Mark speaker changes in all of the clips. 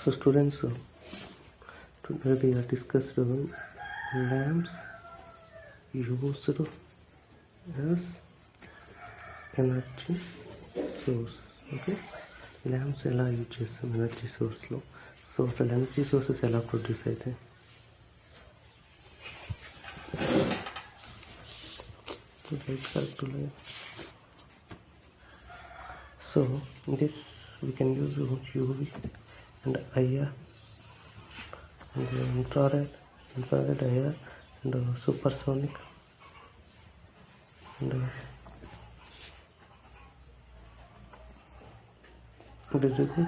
Speaker 1: So students, today we are discussed lamps used as energy source. Okay, lamps ఎలా use చేస్తాం energy సోర్స్లో. So అసలు energy sources ఎలా produce అవుతాయి? So this we can use UV and IR and infrared IR and supersonic and visible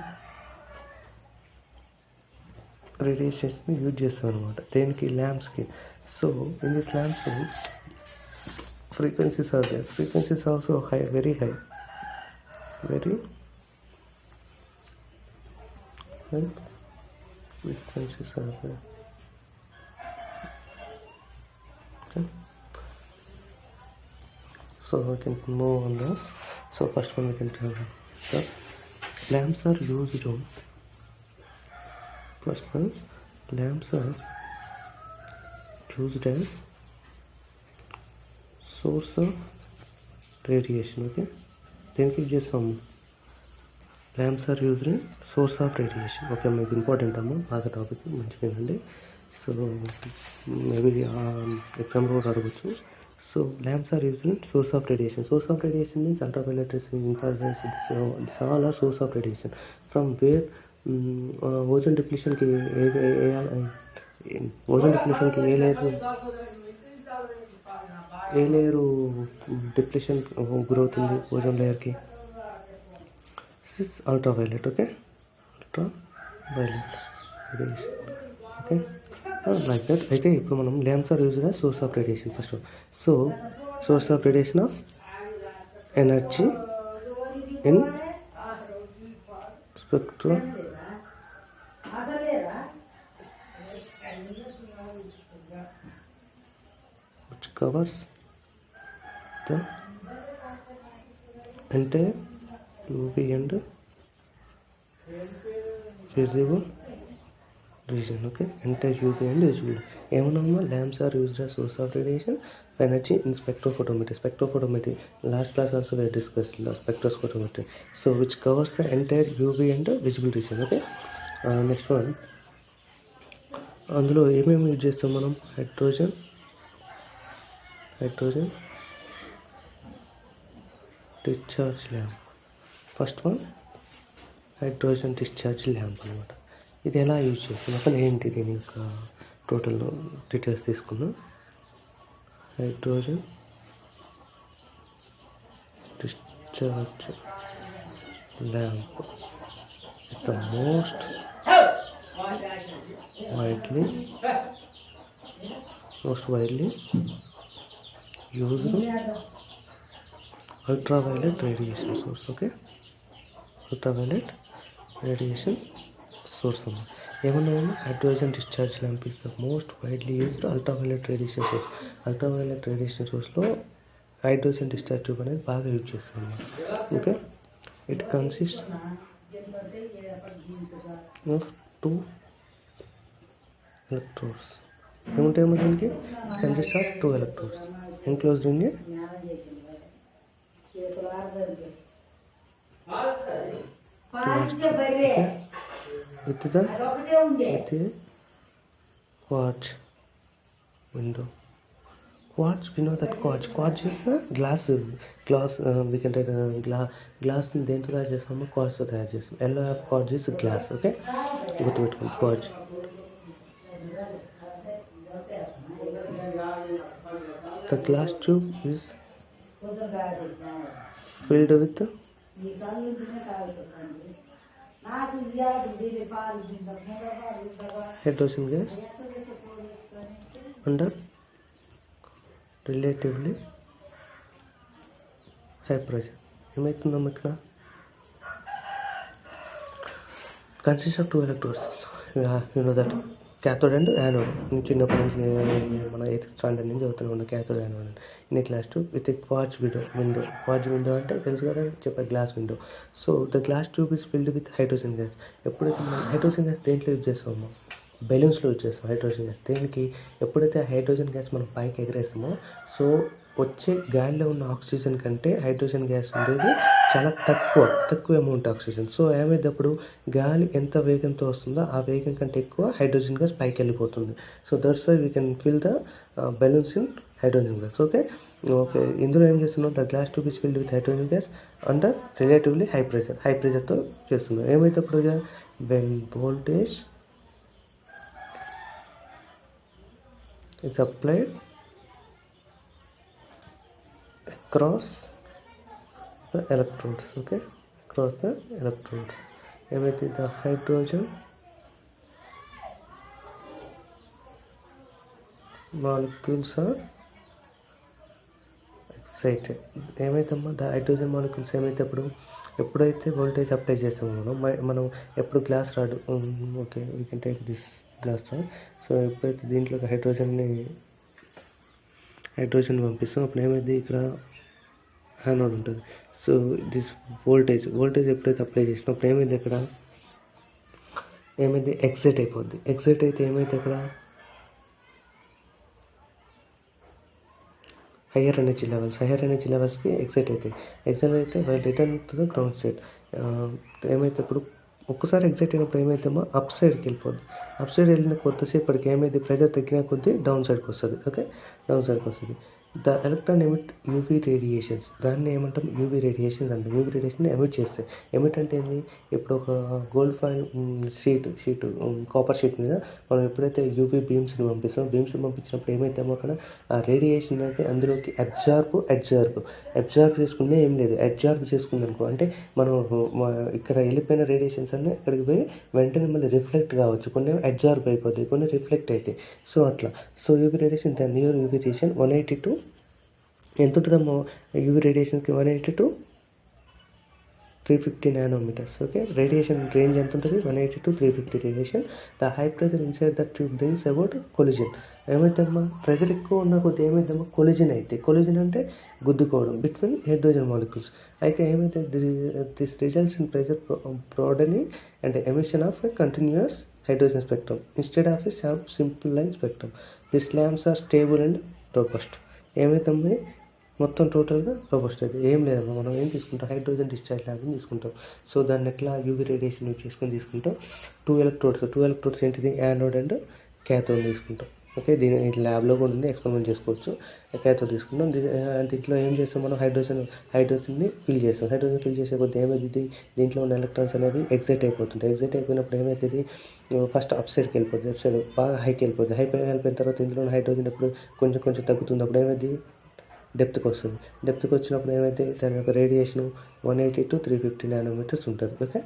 Speaker 1: radiations use చేస్తాం అనమాట దేనికి, ల్యాంప్స్కి. So in this lamps frequencies are there. Frequencies also high, very high frequencies are there. Okay, so we can move on this. So first one we can tell that lamps are used on, first ones, lamps are used as source of radiation. Okay, దేనికి use చేస్తాము? Lamps are used in source of radiation. Okay, మీకు important అమ్మ, బాగా topic మంచిగానండి. So maybe ఎగ్జామ్లో కూడా అడగచ్చు. So lamps are used in source of radiation. Source of radiation means ultraviolet rays, infrared rays, this all are source of radiation from where ozone డిప్లీషన్కి ఏ layer depletion గురవుతుంది ozone లేయర్కి? This is ultraviolet. Okay, ultraviolet radiation. Okay, like that. అయితే ఇప్పుడు మనం lamps are used as source of radiation first. So source of radiation of energy in spectrum which covers the entire UV and visible region. Okay, entire UV and visible. ఏమన్నా lamps are used as source of radiation for energy in spectrophotometry. Last class also we discussed the spectrophotometry. So which covers the entire UV and visible region. Okay, next one, అందులో ఏమేమి use చేస్తాం మనం? Hydrogen discharge lamp. First one hydrogen discharge lamp అనమాట. ఇది ఎలా use చేస్తాం, అసలు ఏంటి దీని యొక్క టోటల్ డీటెయిల్స్ తీసుకుందాం. Hydrogen discharge lamp is the most widely used ultraviolet radiation source. Okay, ultraviolet radiation source. ఏమన్నా hydrogen discharge lamp is the most widely used ultraviolet radiation source. Ultraviolet radiation సోర్స్లో hydrogen discharge tube అనేది బాగా use చేస్తాం. Okay, it consist of 2 electrodes. ఏముంటాయేమో దీనికి? Consist of 2 electrodes enclosed in a with a quartz window. Quartz, we know that quartz is a glass. We can take glass ని దేంతో తయారు చేస్తాము? quartzతో తయారు చేస్తాం. yellow of quartz is glass. Okay, గుర్తుపెట్టుకోండి quartz. The glass tube is filled with hydrogen gas under relatively high pressure. ఏమవుతుందమ్మా ఇక్కడ? Consists of 2 electrodes. You know that cathode and anode. చిన్నప్పటి నుంచి మన 8th స్టాండర్డ్ నుంచి చదువుతూనే ఉన్నాం క్యాథోడ్ యానోడ్ అని. In class 2 with quartz window. Quartz window అంటే తెలుసు కదా, చెప్పే glass window. So the glass tube is filled with hydrogen gas. ఎప్పుడైతే మనం హైడ్రోజన్ గ్యాస్ దేంట్లో యూజ్ చేస్తామో, బెలూన్స్లో యూజ్ చేస్తాం హైడ్రోజన్ గ్యాస్. దేనికి? ఎప్పుడైతే హైడ్రోజన్ గ్యాస్ మనం పైకి ఎగరేస్తామో, సో వచ్చే గాలిలో ఉన్న ఆక్సిజన్ కంటే హైడ్రోజన్ గ్యాస్ ఉండేది చాలా తక్కువ అమౌంట్ ఆక్సిజన్. సో ఏమైనప్పుడు గాలి ఎంత వేగంతో వస్తుందో ఆ వేగం కంటే ఎక్కువ హైడ్రోజన్ గ్యాస్ పైకి వెళ్ళిపోతుంది. So that's why we can fill the balloons in hydrogen gas. Okay. ఇందులో ఏం చేస్తున్నాం? The glass tube is filled with hydrogen gas under relatively high ప్రెషర్తో చేస్తున్నాం. ఏమైనప్పుడు when voltage is applied across the electrodes. Okay, across the electrodes. ఏమైతే the hydrogen molecules are excited. ఏమైతమ్మా the hydrogen molecules ఏమైతే ఎప్పుడైతే voltage apply చేస్తామో మనం ఎప్పుడు glass rod, okay we can take this glass rod. So ఎప్పుడైతే దీంట్లోకి hydrogen పంపిస్తాం అప్పుడు ఏమైంది, ఇక్కడ యానోడ్ ఉంటుంది. సో దిస్ వోల్టేజ్ ఎప్పుడైతే అప్లై చేసినా అప్పుడు ఏమైంది, ఇక్కడ ఏమైంది, ఎగ్జైట్ అయిపోద్ది. ఎగ్జైట్ అయితే ఏమైతే అక్కడ హయ్యర్ ఎనర్జీ లెవెల్స్కి ఎగ్జైట్ అవుతాయి. ఎగ్జైట్ అయితే return to the ground state. ఏమైతే ఇప్పుడు ఒక్కసారి ఎగ్జైట్ అయినప్పుడు ఏమైతేమో అప్ సైడ్కి వెళ్ళిపోద్ది. అప్ సైడ్ వెళ్ళిన కొద్దిసేపటికి ఏమైంది, ప్రెజర్ తగ్గిన కొద్దీ డౌన్ సైడ్కి వస్తుంది. ఓకే, డౌన్ సైడ్కి వస్తుంది. The electron emit UV radiations. దాన్ని ఏమంటాం, యూవీ రేడియేషన్స్ అంటే యూవీ రేడియేషన్ ఎమిట్ చేస్తాయి. ఎమిట్ అంటే ఏంది, ఇప్పుడు ఒక gold fine sheet copper sheet మీద మనం ఎప్పుడైతే యూవీ బీమ్స్ని పంపించినప్పుడు ఏమైతామో అక్కడ ఆ రేడియేషన్ అయితే అందులోకి అబ్జార్బ్ చేసుకునే ఏం లేదు. అబ్జార్బ్ చేసుకుంది అనుకో అంటే మనం ఇక్కడ వెళ్ళిపోయిన రేడియేషన్స్ అన్నీ ఇక్కడికి పోయి వెంటనే మళ్ళీ రిఫ్లెక్ట్ కావచ్చు. కొన్ని అబ్జార్బ్ అయిపోతాయి, కొన్ని రిఫ్లెక్ట్ అవుతాయి. సో అట్లా. సో యూవీ రేడియేషన్, దాని నియర్ యూవీ రేడియేషన్ 182 ఎంత ఉంటుందమ్మో యూవీ రేడియేషన్కి 180 to 350 nanometers. Okay, radiation range ఎంత ఉంటుంది, 180 to 350 రేడియేషన్. The high pressure inside the tube brings about collision. ఏమైందమ్మా, ప్రెజర్ ఎక్కువ ఉన్న కొద్ది ఏమైందమ్మా, కొలిజన్ అయితే. కొలిజన్ అంటే గుద్దుకోవడం బిట్వీన్ హైడ్రోజన్ మాలిక్యూల్స్. అయితే ఏమైతే this results in pressure broadening and emission of a continuous hydrogen spectrum instead of a simple line spectrum. These lamps are stable and robust. ఏమైతుంది, మొత్తం టోటల్గా రోబస్ట్ అయితే ఏం లేదమ్మా. మనం ఏం తీసుకుంటాం, హైడ్రోజన్ డిశ్చార్జ్ ల్యాంప్ని తీసుకుంటాం. సో దాన్ని ఎట్లా యూవీ రేడియేషన్ యూజ్ చేసుకొని తీసుకుంటాం. టూ ఎలక్ట్రోడ్స్ ఏంటిది, యానోడ్ అండ్ క్యాథోడ్ తీసుకుంటాం. ఓకే, దీని ల్యాబ్లో కూడా ఉంది, ఎక్స్పెరిమెంట్ చేసుకోవచ్చు. క్యాథోడ్ తీసుకుంటాం. దీంట్లో ఏం చేస్తాం, మనం హైడ్రోజన్ని ఫిల్ చేస్తాం. హైడ్రోజన్ ఫిల్ చేసే కొద్ది ఏమైంది, దీంట్లో ఉన్న ఎలక్ట్రాన్స్ అనేది ఎగ్జైట్ అయిపోతుంటాయి. ఎగ్జైట్ అయిపోయినప్పుడు ఏమవుతుంది, ఫస్ట్ అప్ సైడ్కి వెళ్ళిపోతుంది. అప్ సైడ్ బాగా హైకి వెళ్ళిపోతుంది. వెళ్ళిపోయిన తర్వాత ఇందులో ఉన్న హైడ్రోజన్ ఎప్పుడు కొంచెం తగ్గుతుంది. అప్పుడు ఏమైంది, డెప్త్కి వస్తుంది. డెప్త్కి వచ్చినప్పుడు ఏమైతే దాని యొక్క రేడియేషన్ 180 to 350 నానోమీటర్స్ ఉంటుంది. ఓకే,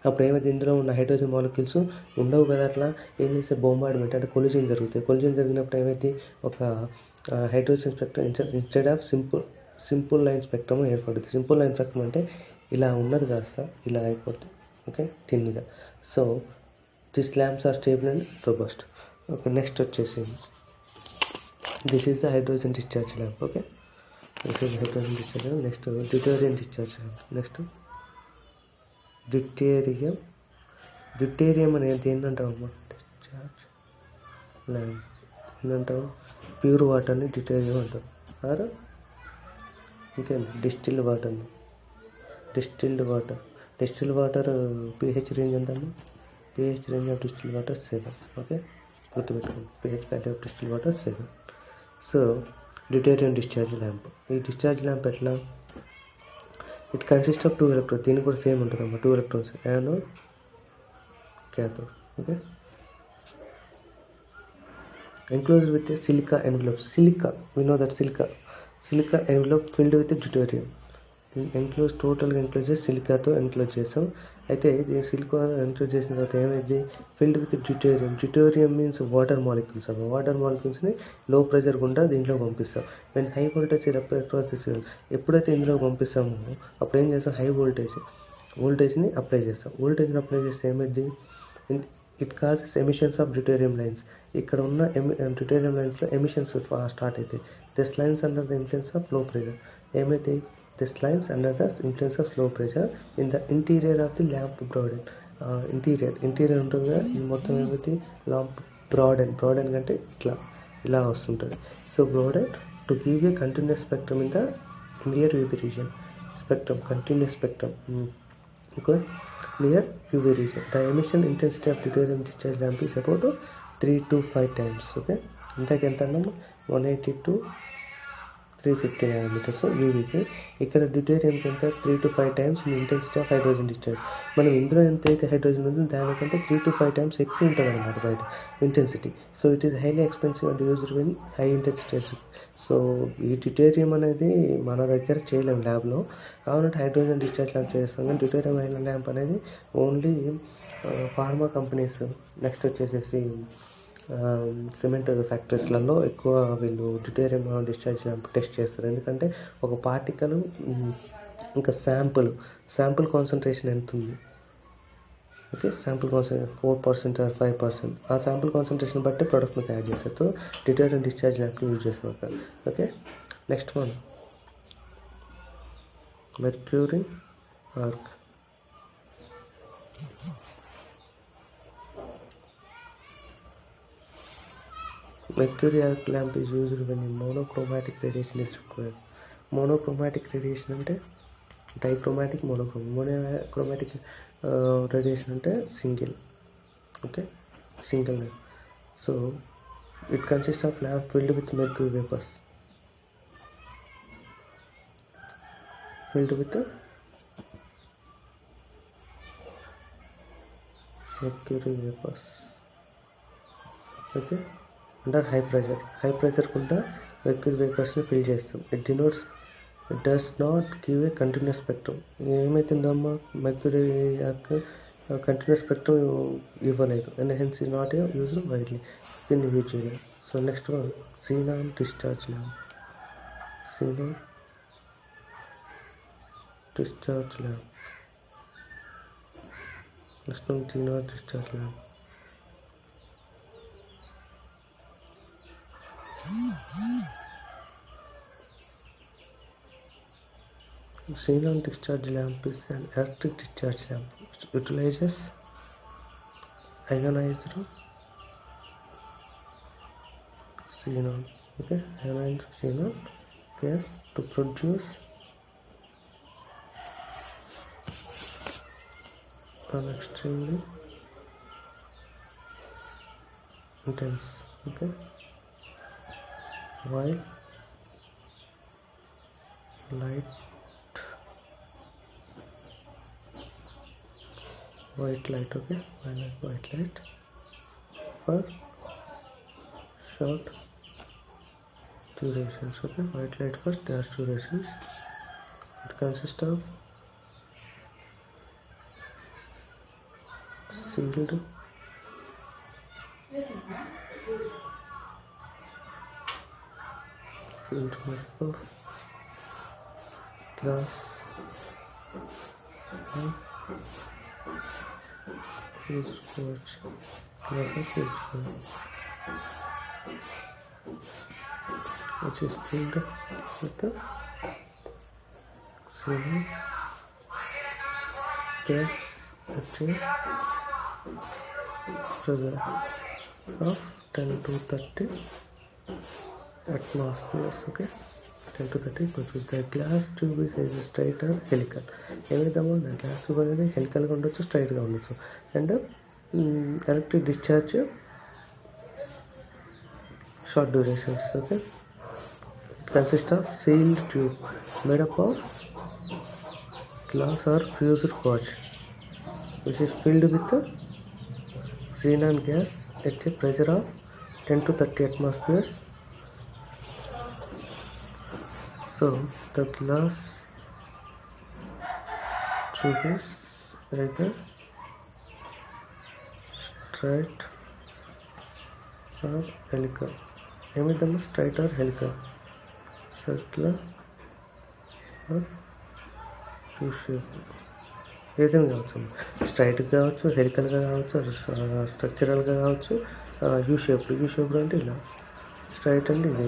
Speaker 1: అప్పుడు ఏమైతే ఇందులో ఉన్న హైడ్రోజన్ మాలిక్యూల్స్ ఉండవు కదా, అట్లా ఏం చేస్తే బొంబార్డ్మెంట్ అంటే కొలిజన్ జరుగుతాయి. కొలిజన్ జరిగినప్పుడు ఏమైతే ఒక hydrogen spectrum instead of simple line spectrum ఏర్పడుతుంది. సింపుల్ లైన్ స్పెక్ట్రమ్ అంటే ఇలా ఉన్నది కాస్త ఇలా అయిపోతుంది. ఓకే, తిన్నిగా. So this lamps are stable and robust. Okay, next వచ్చేసి this is the hydrogen discharge lamp. Okay, this is hydrogen discharge lamp. Next deuterium discharge lamp. Next deuterium అనేది ఏంటంటావమ్మా, డిశ్చార్జ్ ల్యాంప్ ఏంటంటావు, ప్యూర్ వాటర్ని deuterium అంటారు. ఆరు ఇంకేం distilled water pH range ఎంతమ్మా, pH range of distilled water 7. Okay, గుర్తుపెట్టుకోండి, pH value of distilled water 7. So deuterium discharge lamp. ఈ డిశ్చార్జ్ ల్యాంప్ ఎట్లా, ఇట్ కన్సిస్ట్ ఆఫ్ 2 ఎలక్ట్రోడ్స్. దీనికి కూడా సేమ్ ఉంటుందమ్మా, 2 electrodes, anode cathode. Okay, enclosed with a silica envelope. We know that silica envelope filled with deuterium. టోటల్గా enclose చేసి సిలికాతో enclose చేస్తాం. అయితే ఇది సిలికా ఎంక్లోజ్ చేసిన తర్వాత ఏమైంది, filled with deuterium means water molecules. Water మాలిక్యూల్స్ని లో ప్రెషర్ గుండా దీంట్లో పంపిస్తాం. మేము హై వోల్టేజ్ ఎప్పుడైతే ఇందులో పంపిస్తామో అప్పుడు ఏం చేస్తాం, హై వోల్టేజ్ని అప్లై చేస్తాం. వోల్టేజ్ని అప్లై చేస్తే ఏమైంది, it causes emissions of deuterium lines. ఇక్కడ ఉన్న డ్యూటేరియం లైన్స్లో ఎమిషన్స్ స్టార్ట్ అవుతాయి. This lines under the influence of లో ప్రెషర్. ఏమైతే this lines under the influence of slow pressure in the interior of the lamp broaden. Interior ఉంటుంది కదా, ఇది మొత్తం ఏమైతే ల్యాంప్ బ్రాడెన్ కంటే ఇలా వస్తుంటుంది. So broaden to give a continuous spectrum in the near UV region. Continuous spectrum near UV region. The emission intensity of deuterium discharge lamp is about 3 to 5 times. Okay, ఇంతకు ఎంత అన్నాము, 180 to 350 nanometers యూవీకి. ఇక్కడ డ్యూటేరియంకి ఎంత, 3 to 5 times intensity of hydrogen discharge. మనం ఇందులో ఎంత అయితే hydrogen ఉందో దానికంటే 3 to 5 times ఎక్కువ ఉంటుంది అన్నమాట బయట intensity. So it is highly expensive and used in high intensity. So ఈ డ్యూటేరియం అనేది మన దగ్గర చేయలేము ల్యాబ్లో, కావాలంటే హైడ్రోజన్ డిశ్చార్జ్ ల్యాంప్ చేస్తాం. కానీ డ్యూటేరియం అయిన ల్యాంప్ అనేది ఓన్లీ ఫార్మా కంపెనీస్, నెక్స్ట్ వచ్చేసేసి సిమెంట్ ఫ్యాక్టరీస్లలో ఎక్కువ వీళ్ళు డ్యూటేరియం డిశ్చార్జ్ ల్యాంప్ టెస్ట్ చేస్తారు. ఎందుకంటే ఒక పార్టికల్ ఇంకా శాంపుల్ కాన్సన్ట్రేషన్ ఎంత ఉంది, ఓకే, శాంపుల్ కాన్సన్ట్రేషన్ 4% or 5%, ఆ శాంపుల్ కాన్సన్ట్రేషన్ బట్టి ప్రోడక్ట్ని తయారు చేస్తారు. సో డ్యూటేరియం డిశ్చార్జ్ ల్యాంప్ని యూజ్ చేస్తారు. Okay, next one mercury arc. Mercury arc lamp is used when monochromatic radiation is required. Monochromatic radiation అంటే డైక్రోమాటిక్, మోనోక్రోమాటిక్ రేడియేషన్ అంటే single. Okay, single. So it consist of lamp filled with mercury vapours. Okay, under high pressure కుండా mercury వేపర్స్ని fill చేస్తాం. It does not give a continuous spectrum. ఏమైతుందమ్మా, mercury continuous spectrum ఇవ్వలేదు, and hence is not a use widely, దీన్ని use చేయలేదు. So next one xenon discharge lamp. Next one xenon discharge lamp. Xenon discharge lamp is an electric discharge lamp which utilizes ionized xenon. Okay, ionized xenon gas to produce an extremely intense, okay, white light okay, white light for short durations. Okay, white light for short durations. It consists of sealed of glass and fused quartz, which is filled with the xenon gas at a pressure of 10 to 30 atmospheres. Okay, 10 to 30 atmospheres. The glass tube is either straight or helical. ఏదైతే glass tube అనేది హెలికల్గా ఉండొచ్చు, స్ట్రైట్గా ఉండొచ్చు. And electric discharge short durations. Okay, it consists of sealed tube made up of glass or fused quartz which is filled with the xenon gas at a pressure of 10 to 30 atmospheres. So the glass tube is either straight or helical. ఏమైందమ్మా, straight are helical, circular or U shape. ఏదైనా కావచ్చు, స్ట్రైట్గా కావచ్చు, హెరికల్గా కావచ్చు, స్ట్రక్చరల్గా కావచ్చు, you shaped అంటే ఇలా straight అంటే ఇది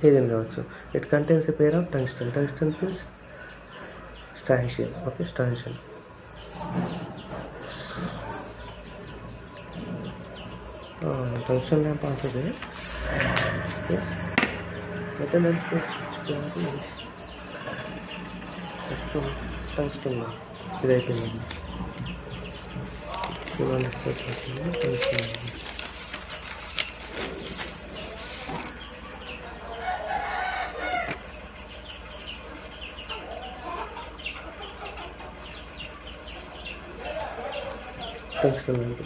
Speaker 1: ఏదైనా కావచ్చు. It contains a pair of tungsten means strontium. Okay, strontium. Tungsten lamp also they. Metal lamp tungsten lamp ఇది అయిపోయింది.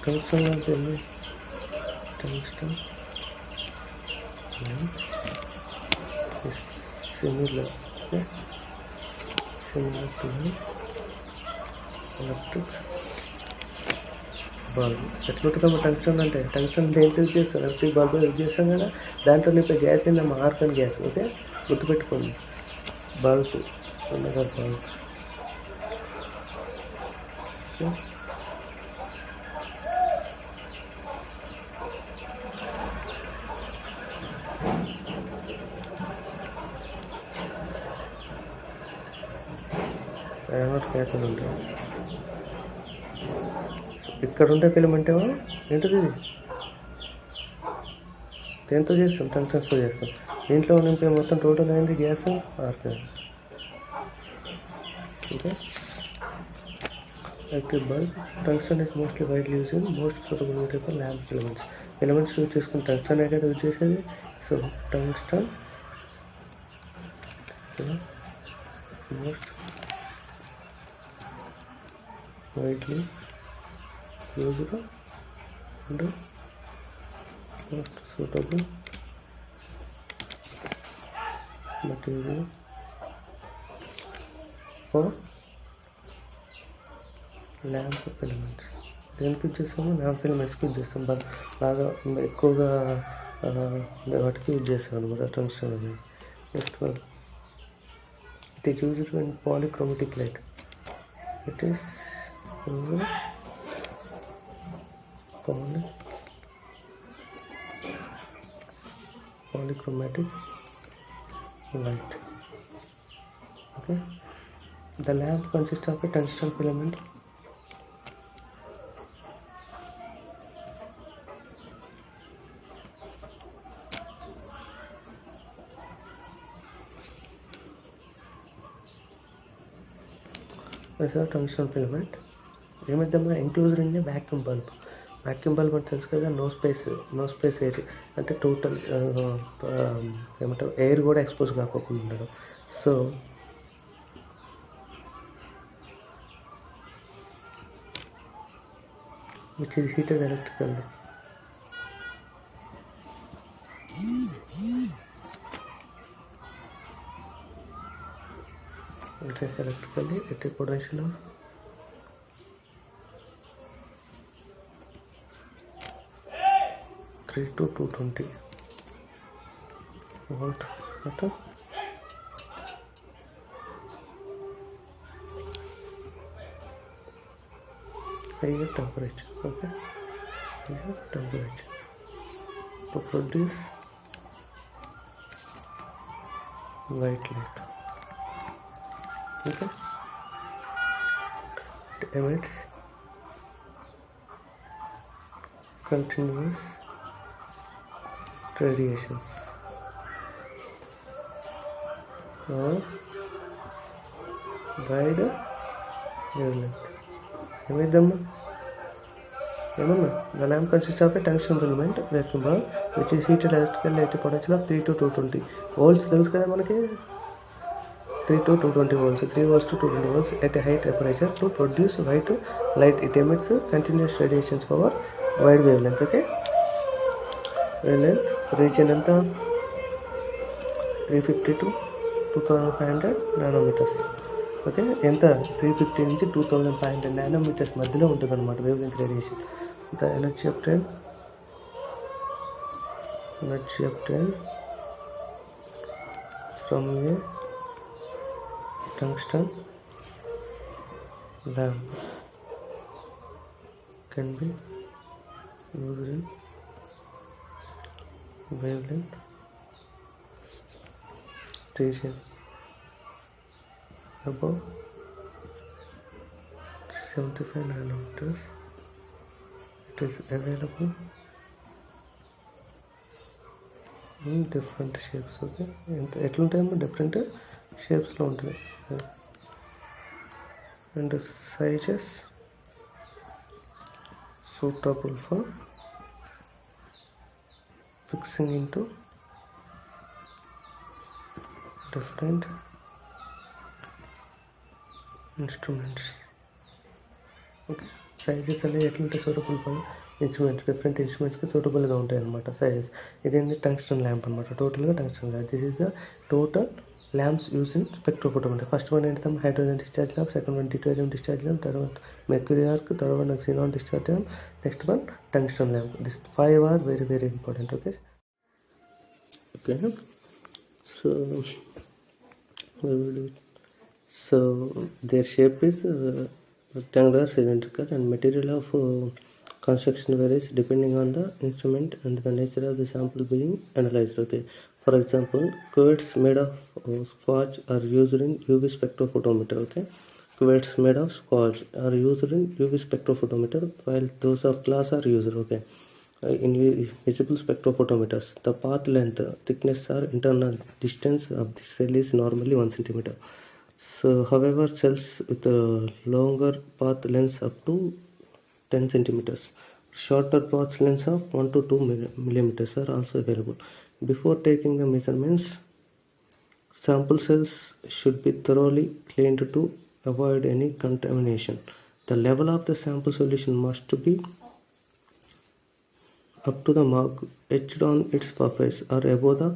Speaker 1: టంగ్స్టన్ ల్యాంప్ ఏంది? Tungsten lamp is similar to electric bulb. ఎట్లుంటుందమ్మా టంగ్స్టన్ అంటే? టంగ్స్టన్ దేంట్లో యూజ్ చేస్తాం? ఎలక్ట్రిక్ బల్బ్ యూజ్ చేస్తాం కదా. దాంట్లో నింపే గ్యాస్ ఏందమ్మా? Argon gas. ఓకే, గుర్తుపెట్టుకోండి. బల్బ్ బల్బ్ క్యాపిల్ ఉంటుంది. ఇక్కడ ఉండే ఫిలమెంట్ ఏమో ఏంటిది? ఇది దేంతో చేస్తాం? టంగ్స్టన్తో చేస్తాం. దీంట్లో నింపే మొత్తం టోటల్ అయింది gas organ. Okay, electric bulb. Tungsten is mostly widely use in most suitable for lamp filaments use చేసుకుని టంగ్స్టన్ అయితే యూజ్ చేసేది. So tungsten most widely used and most suitable material for lamp filaments. దేనికి use చేస్తాము? Lamp ఫిలమెంట్స్కి use చేస్తాం. బాగా ఎక్కువగా వాటికి use చేస్తాం అనమాట టంగ్స్టన్ అనేది. Next one, it is used in పాలిక్రోమాటిక్ light. It is polychromatic light. Okay, the lamp consists of a tungsten filament tungsten filament ఏమైందమ్మా? Enclosure in vacuum bulb. Vacuum bulb అంటే తెలుసు కదా, నో స్పేస్ ఎయిర్ అంటే total ఏమంటారు, air కూడా expose కాకుండా ఉండడం. So which is heated electrically. Electrically at a potential of 3 to 220 volt at a higher temperature. Okay, higher temperature to produce white light. Okay, it emits continuous radiations of wide wavelength. ఏమైందమ్మా? ఏమన్నా? The lamp consists of a tungsten filament vacuum bulb which is heated electrically at a potential of 3 to 220 volts. తెలుసు కదా మనకి, 3 to 220 volts, 3 volts to 220 volts at a high temperature to produce white light. It emits continuous radiations over wide wavelength. Okay, wavelength region ఎంత? 350 to 2500 nanometres. Okay, ఎంత? 350 నుంచి 2500 nanometres మధ్యలో ఉంటుంది అనమాట wave length radiation. The energy of train from A tungsten lamp can be used in wavelength region above 75 nanometers. It is available in different shapes. Okay, ఎట్లుంటాయేమో different shapes లో ఉంటాయి and sizes suitable for fixing into different instruments. ఓకే, sizes అనేవి ఎట్లుంటే suitable for instruments, different ఇన్స్ట్రుమెంట్స్కి సూటబుల్గా ఉంటాయి అనమాట sizes. ఇదేంటి టంగ్స్టన్ ల్యాంప్ అనమాట, టోటల్గా tungsten lamp. This is the total lamps use in spectrophotometer. First one ఏంటి, hydrogen discharge lamp, second one deuterium discharge lamp, తర్వాత mercury arc, third one xenon discharge lamp, next one tungsten lamp. This 5 are very very important. Okay, so we will do it. So their shape is rectangular, cylindrical, and material of construction varies depending on the instrument and the nature of the sample being analyzed. Okay, for example, cuvettes made of squash are used in UV spectrophotometer. Okay, cuvettes made of squash are used in UV spectrophotometer, while those of glass are used, okay, in visible spectrophotometers. The path length, thickness, or internal distance of the cell is normally 1 centimeter. So however, cells with a longer path lengths up to 10 centimeters, shorter path lengths of 1 to 2 millimeters are also available. Before taking the measurements, sample cells should be thoroughly cleaned to avoid any contamination. The level of the sample solution must be up to the mark etched on its surface or above the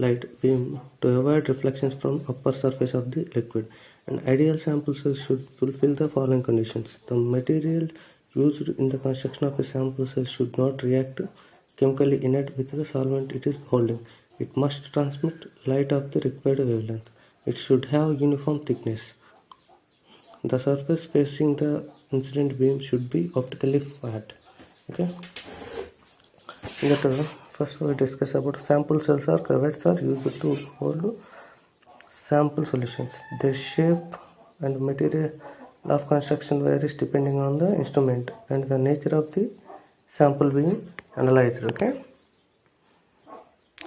Speaker 1: light beam to avoid reflections from upper surface of the liquid. An ideal sample cell should fulfill the following conditions. The material used in the construction of a sample cell should not react chemically inert with the solvent it is holding. It must transmit light of the required wavelength. It should have uniform thickness. The surface facing the incident beam should be optically flat. Okay, first we discuss about sample cells or cuvettes are used to hold sample solutions. Their shape and material of construction varies depending on the instrument and the nature of the sample being analyzed. Okay,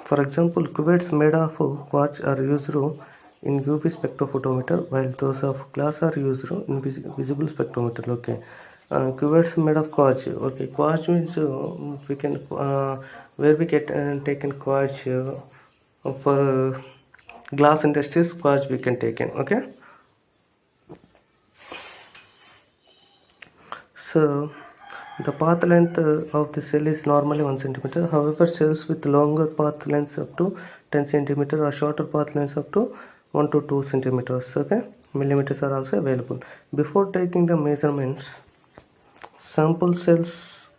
Speaker 1: for example, cuvettes made of quartz are used in UV spectrophotometer, while those of glass are used in visible spectrometer. Okay, cuvettes made of quartz. Okay, quartz means we can where we get taken quartz for glass industries, quartz we can take in. Okay, so the path length of the cell is normally 1 centimeter. However, cells with longer path lengths up to 10 centimeter or shorter path lengths up to 1 to 2 centimeters, okay, millimeters are also available. Before taking the measurements, sample cells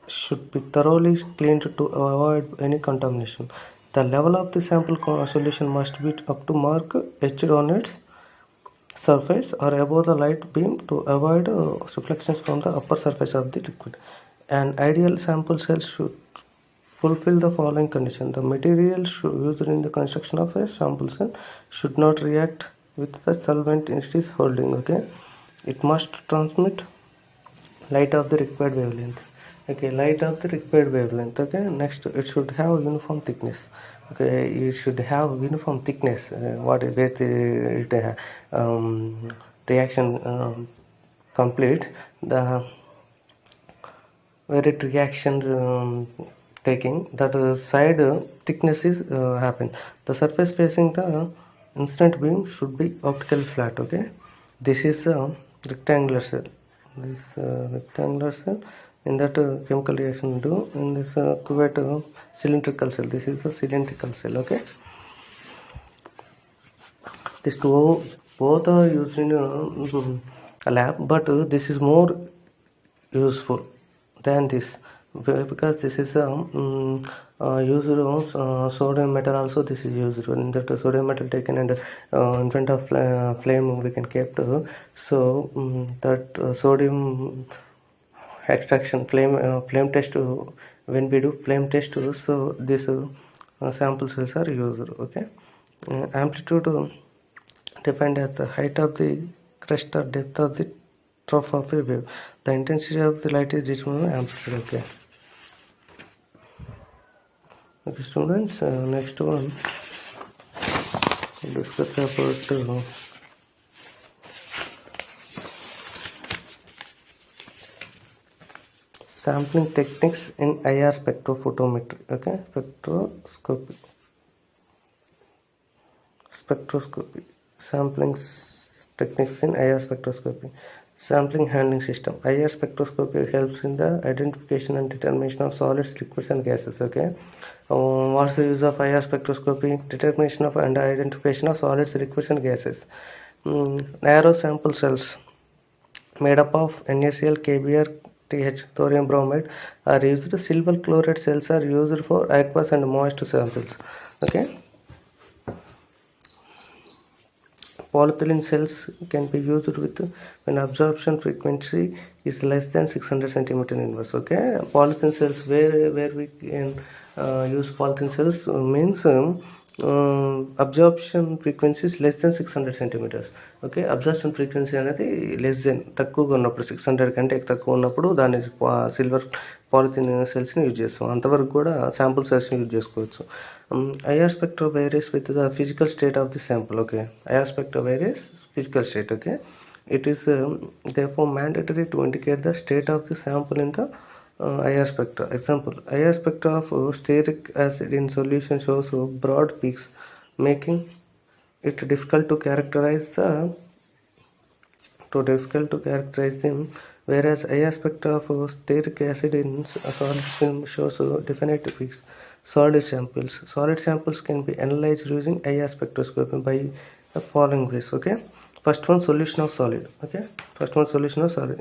Speaker 1: should be thoroughly cleaned to avoid any contamination. The level of the sample solution must be up to mark etched on its surface or above the light beam to avoid reflections from the upper surface of the liquid. An ideal sample cell should fulfill the following condition. The material used in the construction of a sample cell should not react with the solvent it is holding. Okay, it must transmit light of the required wavelength. Okay, light of the required wavelength. Okay, next it should have uniform thickness. Okay, it should have uniform thickness. What is it? Reaction complete. The where it reaction taking that side thickness is happen. The surface facing the incident beam should be optically flat. Okay, this is a rectangular cell. This rectangular cell. In that chemical reaction do in this cuvette cylindrical cell. This is a cylindrical cell. Okay, these two both are used in a lab, but this is more useful than this because this is a used sodium metal also. This is used in that sodium metal taken and in front of flame we can kept. So that sodium extraction flame test, when we do flame test, so this sample cells are used. Okay. Amplitude defined as the height of the crest or depth of the trough of a wave. The intensity of the light is determined by amplitude. Okay. Okay, students, next one we'll discuss about sampling techniques in IR spectrophotometry. Okay, spectroscopy, sampling techniques in IR spectroscopy. Sampling handling system. IR spectroscopy helps in the identification and determination of solids, liquids and gases. Okay. What's the use of IR spectroscopy? Determination of and identification of solids, liquids and gases. Narrow sample cells made up of NaCl, KBr, TH, thorium bromide are used. Silver chloride cells are used for aqueous and moist samples. Okay. Polyethylene cells can be used with when absorption frequency is less than 600 centimeter inverse. Okay, polyethylene cells, where we can use polyethylene cells means absorption frequency is less than 600 centimeters. Okay, absorption frequency అనేది less than తక్కువగా ఉన్నప్పుడు 600 కంటే తక్కువ ఉన్నప్పుడు దాన్ని silver polythene సెల్స్ని use చేస్తాం. అంతవరకు కూడా శాంపుల్ సెల్స్ని యూజ్ చేసుకోవచ్చు. IR spectrum varies with the physical state of the sample. Okay, IR spectrum varies physical state. Okay, it is therefore mandatory to indicate the state of the sample in the IR spectra. Example, IR spectra of stearic acid in solution shows broad peaks, making it difficult to characterize them, whereas IR spectra of stearic acid in solid film shows definite peaks. Solid samples can be analyzed using IR spectroscopy by the following ways. Okay, first one, solution of solid. Okay,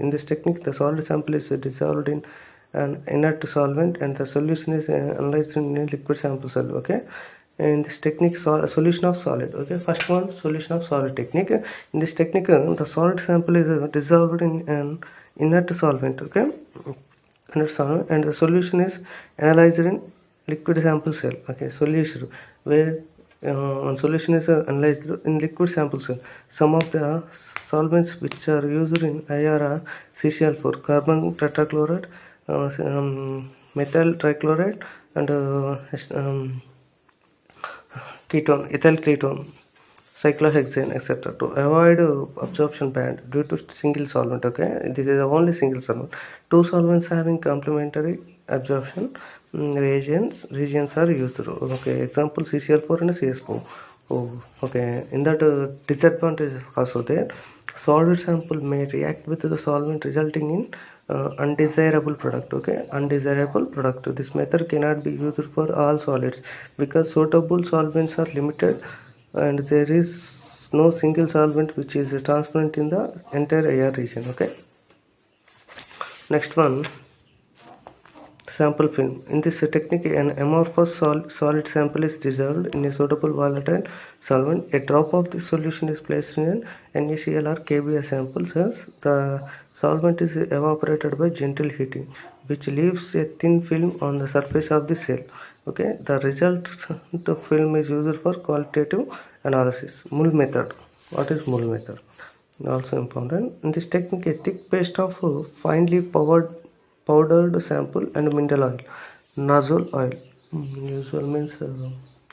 Speaker 1: in this technique the solid sample is dissolved in an inert solvent and the solution is analyzed in a liquid sample cell. Okay, in this technique solution of solid. Okay, first one, solution of solid technique. In this technique the solid sample is dissolved in an inert solvent. Okay, and the solution is analyzed in liquid sample cell. Okay, solution where solution is analyzed in liquid sample cell. Some of the solvents which are used in IR are CCl4, carbon tetrachloride, methyl trichloride and ketone, ethyl ketone, cyclohexane, etc. to avoid absorption band due to single solvent. Okay, this is only single solvent. Two solvents having complementary absorption regions are used. Okay, example CCl4 and CS4. Okay, in that disadvantage also there. Solid sample may react with the solvent resulting in undesirable product. Okay, undesirable product. This method cannot be used for all solids because suitable solvents are limited and there is no single solvent which is transparent in the entire IR region. Okay, next one, sample film. In this technique an amorphous solid sample is dissolved in a suitable volatile solvent. A drop of the solution is placed in an NaCl or KBr sample cells. The solvent is evaporated by gentle heating which leaves a thin film on the surface of the cell. Okay, the result the film is used for qualitative analysis. Mull method. What is Mull method? Also important. In this technique a thick paste of finely powdered sample and mineral oil, nozzle oil, usual means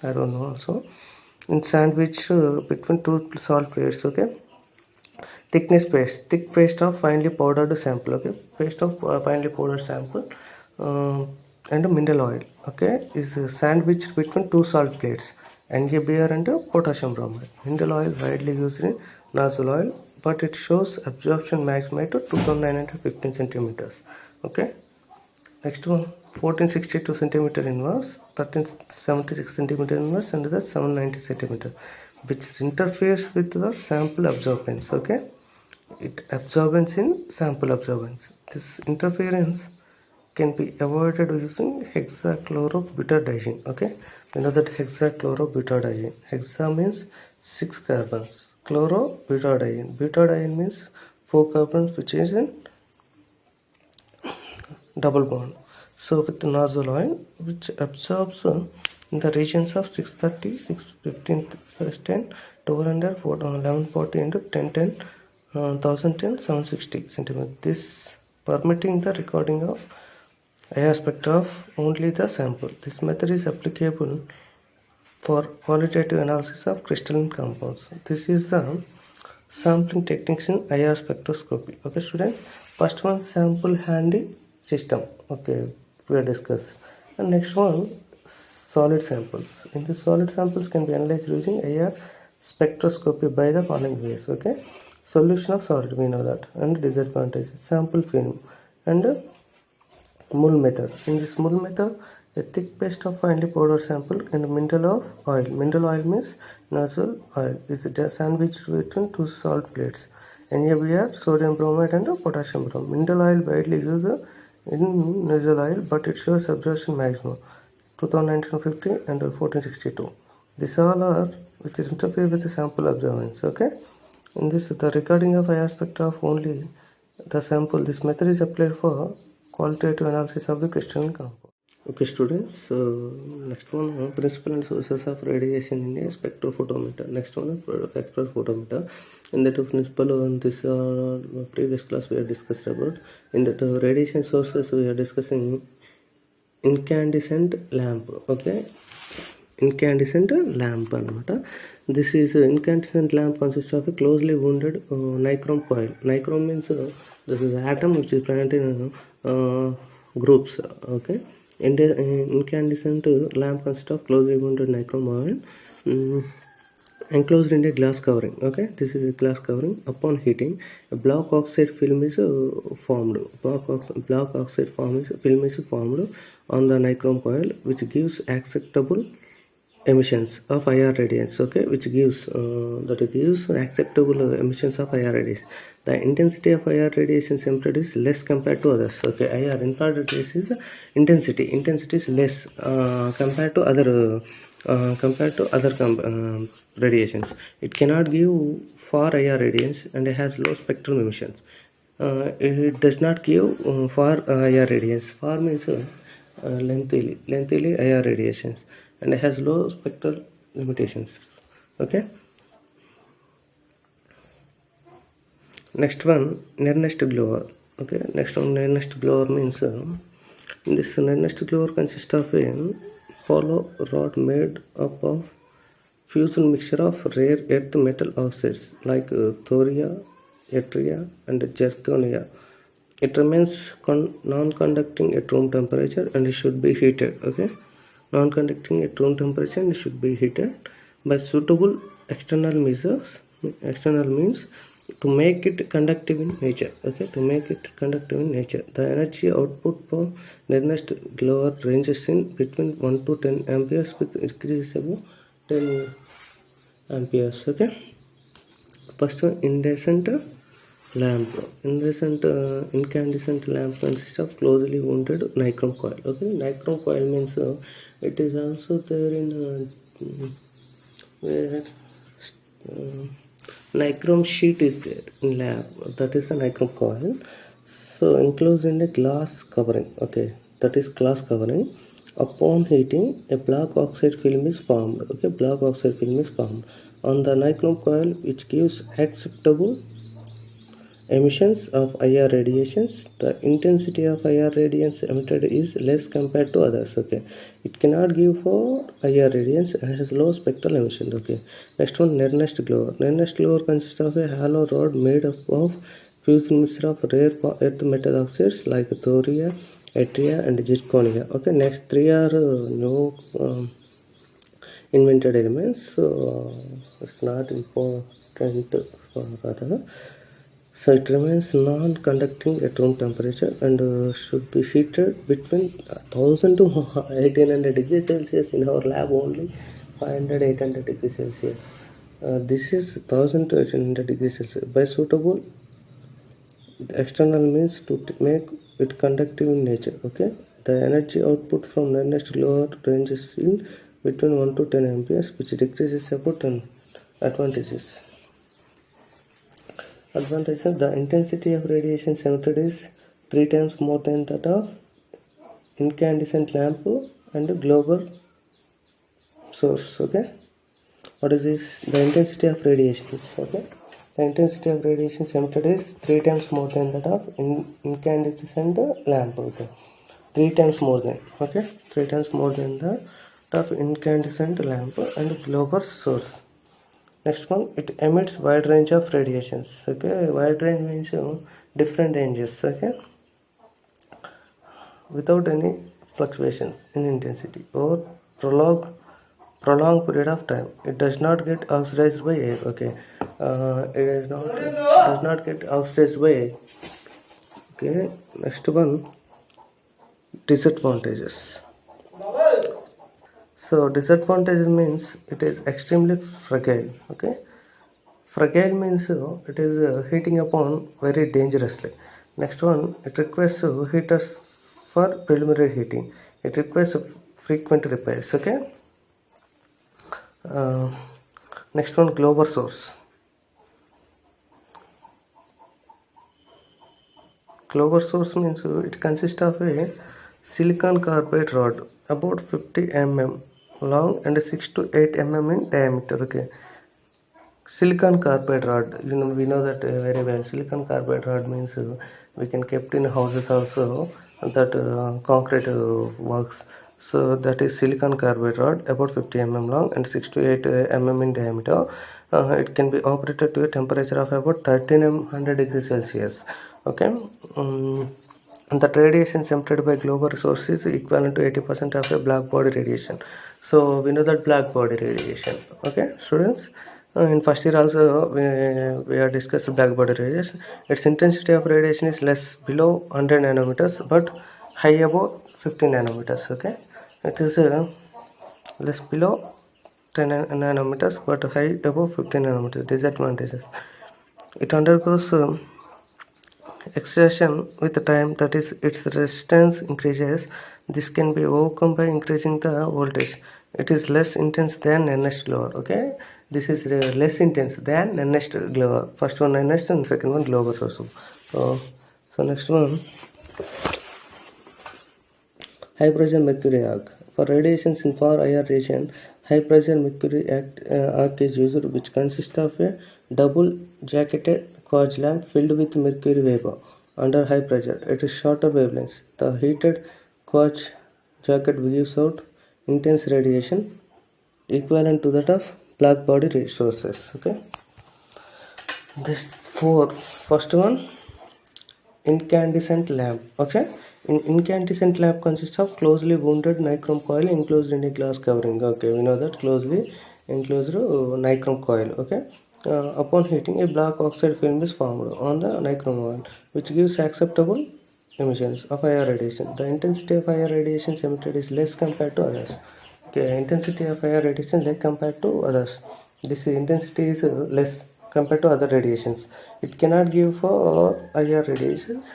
Speaker 1: I don't know also, in sandwich between two salt plates. Okay, thick paste of finely powdered sample. Okay, paste of finely powdered sample and mineral oil. Okay, is sandwiched between two salt plates, NaBr and potassium bromide. Mineral oil widely used in nozzle oil, but it shows absorption maximum to 2915 centimeters. Okay, next one, 1462 centimeter inverse, 1376 centimeter inverse and the 790 centimeter, which interferes with the sample absorbance. Okay, it absorbance in sample absorbance. This interference can be avoided using hexachlorobutadiene. Okay, we know that hexachlorobutadiene. Hexa means 6 carbons. Chlorobutadiene. Butadiene means 4 carbons, which is in double bond. So with the nozzle oil, which absorbs in the regions of 630, 615, 10, 1200, 1140 into 1010, 1010, 760 centimeters. This permitting the recording of IR spectra of only the sample. This method is applicable for qualitative analysis of crystalline compounds. This is the sampling techniques in IR spectroscopy. Okay, students. First one, sample handling system. Okay, we are discussed. And next one, solid samples. In the solid samples can be analyzed using IR spectroscopy by the following ways. Okay, solution of solid, we know that, and disadvantages, sample film, and Mull method. In this Mull method, a thick paste of finely powdered sample and mineral of oil. Mineral oil means nozzle oil is sandwiched between two salt plates. NaBr, sodium bromide, and potassium bromide. Mineral oil widely used in nozzle oil, but it shows absorption maximum 1950 and 1462. These all are which is interfere with the sample absorbance. Okay, in this the recording of IR spectra of only the sample. This method is applied for qualitative analysis of the crystalline compound. Okay, students. So next one, principle and sources of radiation in a spectrophotometer. Next one, spectrophotometer. In that principle, on this previous class we have discussed about. In that radiation sources we are discussing incandescent lamp. Okay, incandescent lamp anamata. This is incandescent lamp consists of a closely wounded nichrome coil. Nichrome means this is atom which is present in groups. Okay, incandescent lamp consists of closely wounded nichrome oil enclosed in a glass covering. Okay, this is a glass covering. Upon heating, a black oxide film is formed. Black oxide film is formed on the nichrome coil, which gives acceptable emissions of IR radiance. Okay, which gives acceptable emissions of IR radiation. The intensity of IR radiation emitted is less compared to others. Okay, IR infrared rays is intensity is less compared to other radiations. It cannot give far IR radiance and it has low spectral emissions. It does not give far IR radiance. Far means lengthily IR radiations, and it has low spectral limitations. Okay, next one, near-nest glower. Okay, next one, near-nest glower means this near-nest glower consists of a hollow rod made up of fusion mixture of rare earth metal oxides like thoria, yttria, and zirconia. It remains non-conducting at room temperature and it should be heated. Okay, non-conducting at room temperature and it should be heated by suitable external measures. External means to make it conductive in nature. Okay, to make it conductive in nature. The energy output for near-nest glower ranges in between 1 to 10 amperes with increases above 10 amperes. Okay, first one, incandescent lamp. Incandescent lamp consists of closely wounded nichrome coil. Okay, nichrome coil means it is also there in where nichrome sheet is there in lab. That is a nichrome coil. So enclosed in a glass covering. Okay, that is glass covering. Upon heating, a black oxide film is formed. Okay, black oxide film is formed on the nichrome coil, which gives acceptable emissions of IR radiations. The intensity of IR radiance emitted is less compared to others. Okay, it cannot give for IR radiance and has low spectral emission. Okay, next one, near-nest glower. Near-nest glower consists of a hollow rod made up of fusion mixture of rare earth metal oxides like thoria, yttria, and zirconia. Okay, next three are new invented elements, so it's not important for other. So it remains non-conducting at room temperature and should be heated between 1000 to 1800 degrees Celsius. In our lab only 500-800 degrees Celsius. This is 1000 to 1800 degrees Celsius by suitable external means to make it conductive in nature. Okay, the energy output from nearest glower ranges in between 1 to 10 amperes, which decreases about 10. Advantages. The intensity of radiation emitted is 3 times more than that of incandescent lamp and global source. Okay, what is this? The intensity of radiations. Okay, the intensity of radiation emitted is 3 times more than that of incandescent lamp. Okay, 3 times more than. Okay, 3 times more than that of incandescent lamp and global source. Next one, it emits wide range of radiations. Okay, wide range means different ranges. Okay, without any fluctuations in intensity or prolonged period of time. It does not get oxidized by air. Okay, it does not get oxidized by air. Okay, next one, disadvantages. So disadvantages means it is extremely fragile. Okay, fragile means it is heating upon very dangerously. Next one, it requires heaters for preliminary heating. It requires frequent repairs. Okay, next one, global source. Global source means it consists of a silicon carbide rod about 50 mm long and 6 to 8 mm in diameter. Okay, silicon carbide rod, we know that very well. Silicon carbide rod means we can kept in houses also, that concrete works. So that is silicon carbide rod about 50 mm long and 6 to 8 mm in diameter. It can be operated to a temperature of about 1300 degrees Celsius. Okay, the radiation emitted by global source is equivalent to 80% of a black body radiation. So we know that black body radiation. Okay, students, in first year also we are discussed black body radiation. Its intensity of radiation is less below 100 nanometers but high above 50 nanometers. Okay, it is less below 10 nanometers but high above 50 nanometers. Disadvantages: it undergoes extraction with time, that is, its resistance increases. This can be overcome by increasing the voltage. It is less intense than nearest glower. Okay, this is less intense than nearest glower. First one nearest and second one glower source. So next one, high pressure mercury arc. For radiations in far higher region, high pressure mercury arc is used, which consists of a double jacketed quartz lamp filled with mercury vapor under high pressure. It is shorter wavelengths. The heated quartz jacket gives out intense radiation equivalent to that of black body sources. Okay, this first one, incandescent lamp. Okay, incandescent lamp consists of closely wounded nichrome coil enclosed in a glass covering. Okay, we know that closely enclosed nichrome coil. Okay, upon heating, a black oxide film is formed on the nichrome oil, which gives acceptable emissions of higher radiation. The intensity of higher radiation emitted is less compared to others. Okay, intensity of higher radiation less compared to others. This intensity is less compared to other radiations. It cannot give for higher radiations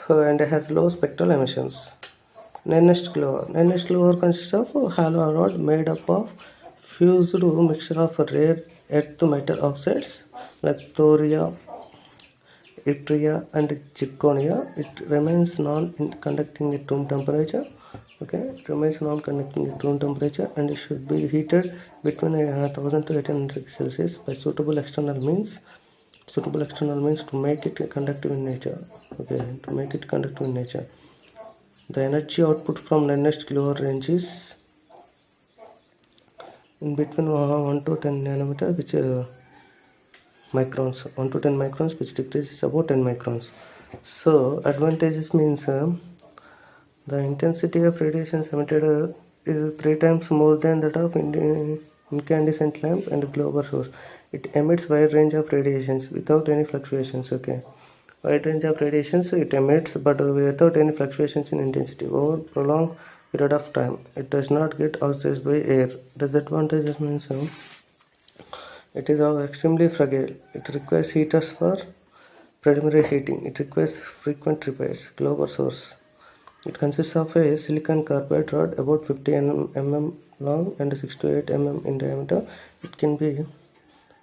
Speaker 1: and has low spectral emissions. Nearest glower. Nearest glower consists of a hollow rod made up of fused mixture of rare earth metal oxides like thoria, yttria and zirconia. It remains non-conducting at room temperature. Okay, it remains non-conducting at room temperature and it should be heated between 1000 to 1800 Celsius by suitable external means to make it conductive in nature. Okay, to make it conductive in nature. The energy output from nearest glower range is in between 1 to 10 nanometer, which microns, 1 to 10 microns, which decreases about 10 microns. So advantages means the intensity of radiation emitted is 3 times more than that of incandescent lamp and global source. It emits wide range of radiations without any fluctuations. Okay, wide range of radiations it emits, but without any fluctuations in intensity over prolonged period of time. It does not get oxidized by air. Disadvantages means it is extremely fragile. It requires heaters for Primary heating. It requires frequent repairs. Global source. It consists of a silicon carbide rod about 50 mm long and 6 to 8 mm in diameter. It can be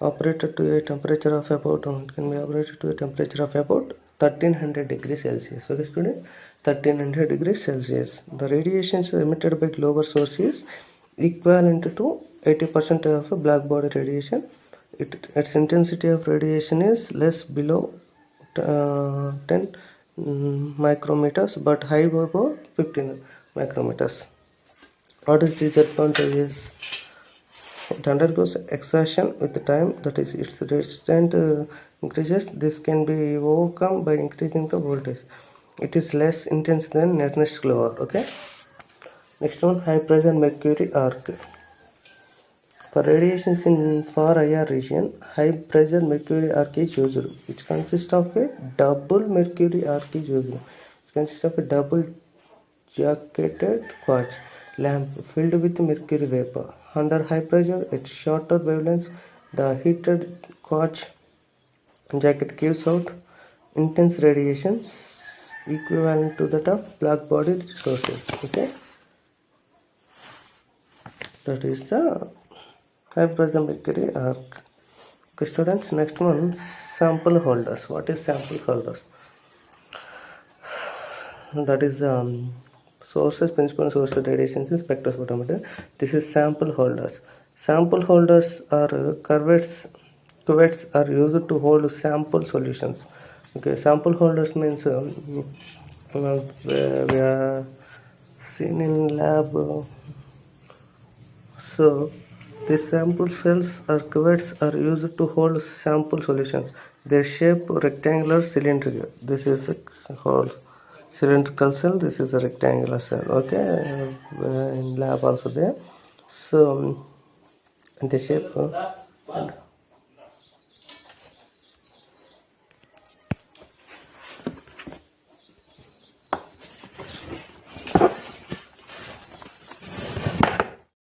Speaker 1: operated to a temperature of about 1300 degrees Celsius. Okay, student, 1300 degrees Celsius. The radiations emitted by global source is equivalent to 80% of a black body radiation. Its intensity of radiation is less below 10 micrometers but high above 15 micrometers. What is disadvantages? It undergoes exhaustion with time, that is its resistance increases. This can be overcome by increasing the voltage. It is less intense than next level. Okay, next one, high pressure mercury arc. For radiations in far IR region, high pressure mercury arc is used. It consists of a double mercury arc is used. It consists of a double jacketed quartz lamp filled with mercury vapor. Under high pressure at shorter wavelengths, the heated quartz jacket gives out intense radiations equivalent to that of black body sources. Okay, that is the high pressure mercury arc. Okay, students, next one, sample holders. What is sample holders? That is sources, principal sources, radiations in spectrophotometer. This is sample holders. Sample holders are cuvettes are used to hold sample solutions. Okay, sample holders means we are seen in lab. So these sample cells or cuvettes are used to hold sample solutions. Their shape rectangular, cylindrical. This is a whole cylindrical cell. This is a rectangular cell. Okay, in lab also there. So the shape